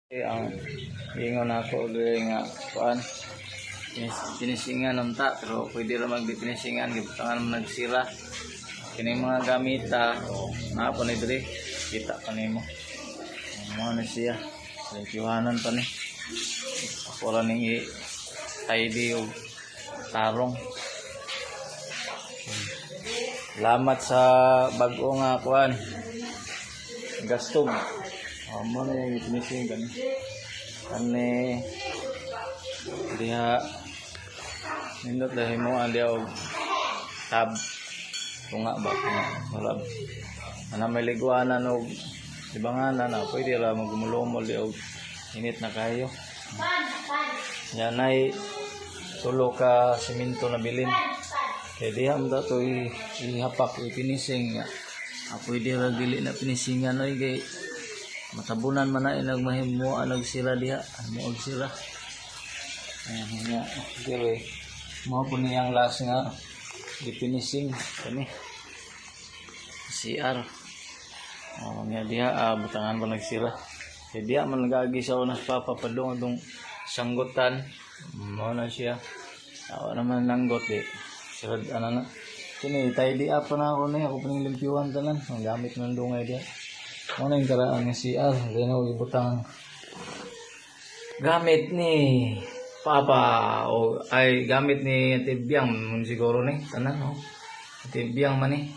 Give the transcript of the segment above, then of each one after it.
Ang ingon ako diri nga kuan pinisingan nunta pero pwede ra magpinisingan gibutangan man nagsira kining mga gamita na po ni diri kita pa nimo mo na siya kiwanan pa ni ako ra ning tidy og tarong. Salamat sa bag-o nga kuan gastong mo na yung finishing kan ane diha nindot dahil mo ang diha og tab tunga ba wala ana may liguanan og libanganan na pwede ra magumulumol di og init na kayo yan ay tulo ka simento na bilin kaya diha mo dato ihapak i-finishing pwede ra dili na finishingan oy kay matabunan man na ilag mahimo alag sira diha mo og sira nga dire mo po niyang last nga di finishing kani CR nga diha butangan pa nagsira kay diha man nagagi sa unas papapadung adong sanggutan mo na siya awa naman langgot sira ana na kini tidy up na ako ni ako pining limpyuhan tanan ang gamit ng dungay diha. Ano yung karaan ng CR? Ganyan ibutang gamit ni Papa o ay gamit ni Tibiyang siguro ni tanan no. Tibiyang man ni.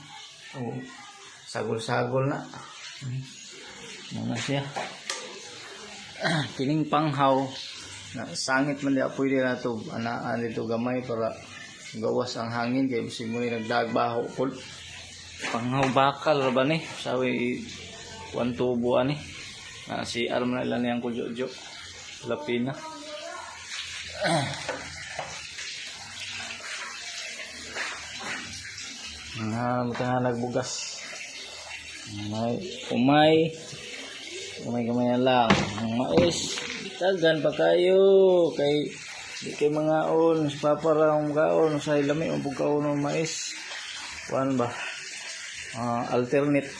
Sagol-sagol na. Ano siya? Kining panghaw na sangit man di pwede na to anaan dito gamay para gawas ang hangin kay bisig mo ni nagdagbaho pul. Panghaw bakal ra ba ni? Sawi one tubo ani si arm na ilan yang kujo-jo lapina mutang nagbugas may gamay lang ang mais tagan pa kayo kay di kay mga on paparang kaon sa ilami ang bukaon ng mais kuan ba alternate